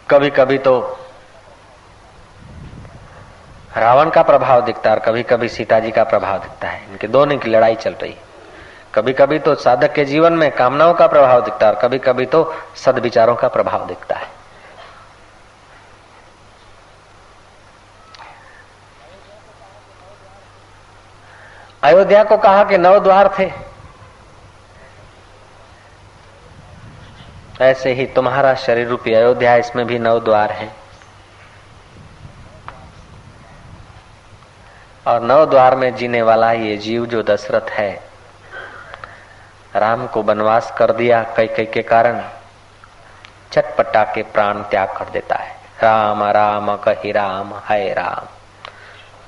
कभी कभी तो रावण का प्रभाव दिखता है और कभी कभी सीता जी का प्रभाव दिखता है। इनके दोनों की लड़ाई चल रही है। कभी कभी तो साधक के जीवन में कामनाओं का प्रभाव दिखता है और कभी कभी तो सद्विचारों का प्रभाव दिखता है। अयोध्या को कहा कि 9 द्वार थे, ऐसे ही तुम्हारा शरीर रूपी अयोध्या, इसमें भी 9 द्वार हैं। और 9 द्वार में जीने वाला ये जीव जो दशरथ है, राम को वनवास कर दिया कैकेयी के कारण, चटपटा के प्राण त्याग कर देता है। राम राम कहि राम है राम,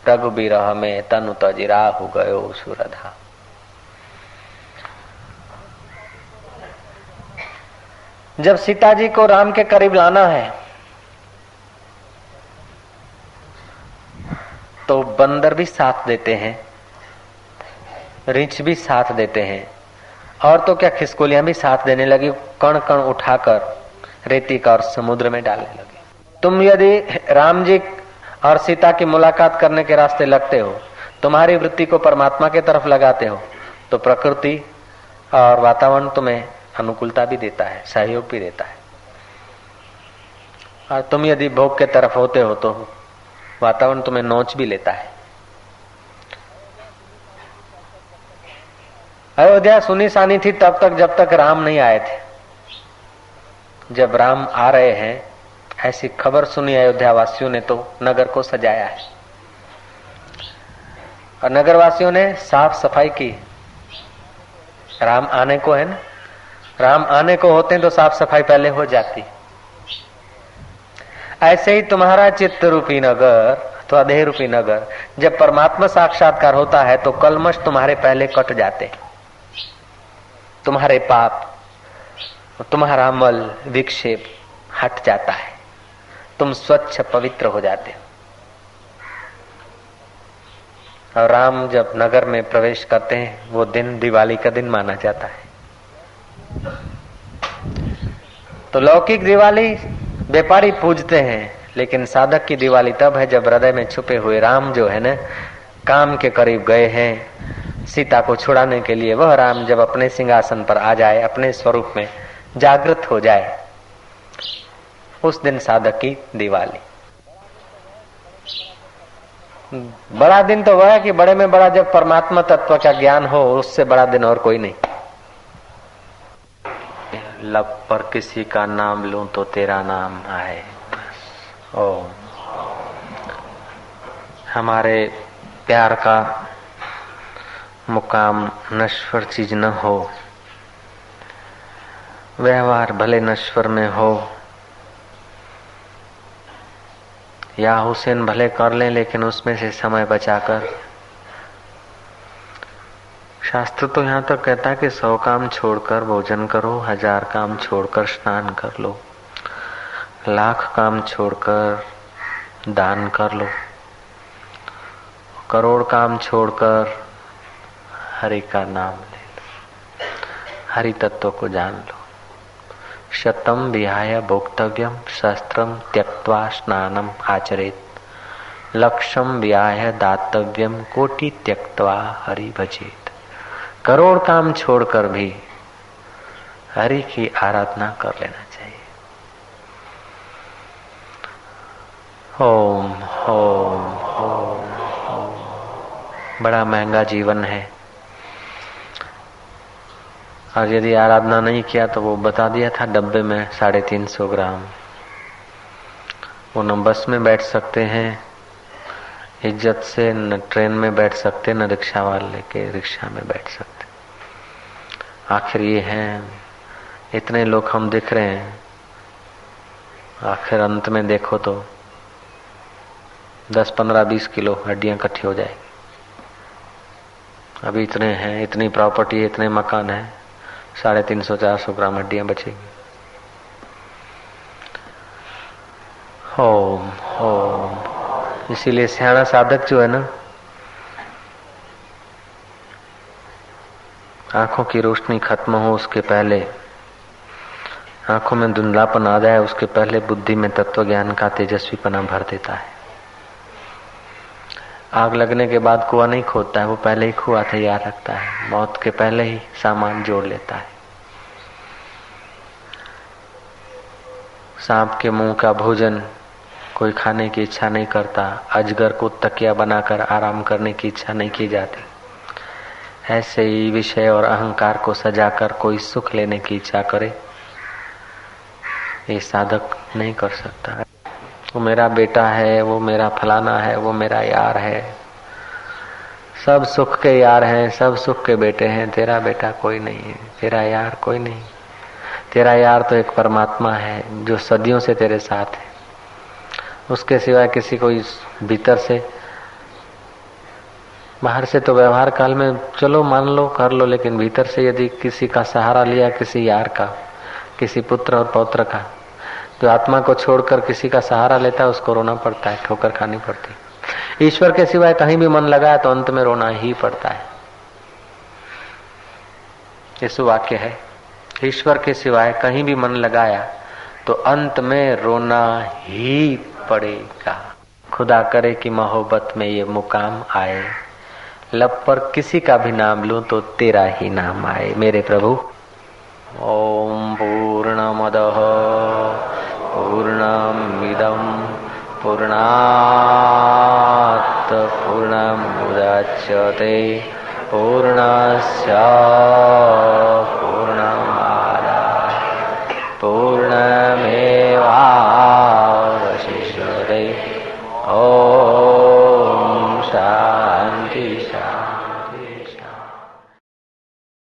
रघुबीर में तनु तजि राहु गयो सुरधा। जब सीता जी को राम के करीब लाना है तो बंदर भी साथ देते हैं, रीछ भी साथ देते हैं, और तो क्या खिसकोलियां भी साथ देने लगी, कण कण उठाकर रेती का और समुद्र में डालने लगी। तुम यदि राम जी और सीता की मुलाकात करने के रास्ते लगते हो, तुम्हारी वृत्ति को परमात्मा के तरफ लगाते हो, तो प्रकृति और वातावरण तुम्हें अनुकूलता भी देता है, सहयोग भी देता है। और तुम यदि भोग के तरफ होते हो तो वातावरण तुम्हें नोच भी लेता है। अयोध्या सुनी सानी थी तब तक जब तक राम नहीं आए थे। जब राम आ रहे हैं ऐसी खबर सुनी अयोध्या वासियों ने तो नगर को सजाया है और नगर वासियों ने साफ सफाई की। राम आने को है ना, राम आने को होते तो साफ सफाई पहले हो जाती। ऐसे ही तुम्हारा चित्त रूपी नगर अथवा देह रूपी नगर, जब परमात्मा साक्षात्कार होता है तो कलमश तुम्हारे पहले कट जाते। तुम्हारे पाप, तुम्हारा मल विक्षेप हट जाता है, तुम स्वच्छ पवित्र हो जाते हो। और राम जब नगर में प्रवेश करते हैं वो दिन दिवाली का दिन माना जाता है। तो लौकिक दिवाली व्यापारी पूजते हैं, लेकिन साधक की दिवाली तब है जब हृदय में छुपे हुए राम जो है न, काम के करीब गए हैं सीता को छुड़ाने के लिए, वह राम जब अपने सिंहासन पर आ जाए, अपने स्वरूप में जागृत हो जाए, उस दिन साधक की दिवाली। बड़ा दिन तो वह है कि बड़े में बड़ा जब परमात्मा तत्व का ज्ञान हो, उससे बड़ा दिन और कोई नहीं। लब पर किसी का नाम लूं तो तेरा नाम आए। ओ हमारे प्यार का मुकाम नश्वर चीज न हो, व्यवहार भले नश्वर में हो, या हुसैन भले कर लें लेकिन उसमें से समय बचाकर। शास्त्र तो यहाँ तक कहता है कि 100 काम छोड़कर भोजन करो, 1000 काम छोड़कर स्नान कर लो, 1,00,000 काम छोड़कर दान कर लो, करोड़ काम छोड़कर हरि का नाम ले लो, हरि तत्व को जान लो। शतम विहाय भोक्तव्यम सहस्त्रम त्यक्त्वा स्नानम आचरेत, लक्षम विहाय दातव्यम कोटि त्यक्त्वा हरि भजेत। करोड़ काम छोड़कर भी हरि की आराधना कर लेना चाहिए। ओम ओम ओम ओम। बड़ा महंगा जीवन है, और यदि आराधना नहीं किया तो वो बता दिया था डब्बे में 350 ग्राम। वो न बस में बैठ सकते हैं इज्जत से, न ट्रेन में बैठ सकते, न रिक्शा वाले के रिक्शा में बैठ सकते। आखिर ये हैं, इतने लोग हम दिख रहे हैं, आखिर अंत में देखो तो 10, 15, 20 किलो हड्डियां इकट्ठी हो जाएगी। अभी इतने हैं, इतनी प्रॉपर्टी, इतने मकान है, 350, 400 ग्राम हड्डियां बचेगी। ओम ओम। इसीलिए सियाना साधक जो है ना, आंखों की रोशनी खत्म हो उसके पहले आंखों में धुंधलापन आ जाए उसके पहले बुद्धि में तत्व ज्ञान का तेजस्वीपना भर देता है। आग लगने के बाद कुआं नहीं खोदता है, वो पहले ही कुआं तैयार रखता है, मौत के पहले ही सामान जोड़ लेता है। सांप के मुंह का भोजन कोई खाने की इच्छा नहीं करता, अजगर को तकिया बनाकर आराम करने की इच्छा नहीं की जाती। ऐसे ही विषय और अहंकार को सजाकर कोई सुख लेने की इच्छा करे, ये साधक नहीं कर सकता। वो मेरा बेटा है, वो मेरा फलाना है, वो मेरा यार है, सब सुख के यार हैं, सब सुख के बेटे हैं। तेरा बेटा कोई नहीं है, तेरा यार कोई नहीं। तेरा यार तो एक परमात्मा है जो सदियों से तेरे साथ है। उसके सिवाय किसी को इस भीतर से, बाहर से तो व्यवहार काल में चलो मान लो कर लो, लेकिन भीतर से यदि किसी का सहारा लिया, किसी यार का, किसी पुत्र और पौत्र का, जो आत्मा को छोड़कर किसी का सहारा लेता है उसको रोना पड़ता है, ठोकर खानी पड़ती है। ईश्वर के सिवाय कहीं भी मन लगाया तो अंत में रोना ही पड़ता है। ये वाक्य है, ईश्वर के सिवाय कहीं भी मन लगाया तो अंत में रोना ही पड़ेगा। खुदा करे कि मोहब्बत में ये मुकाम आए, लब पर किसी का भी नाम लूं तो तेरा ही नाम आए मेरे प्रभु। ओम पूर्णमदः पूर्णमिदं पूर्णात् पूर्णमुदच्यते पूर्णस्य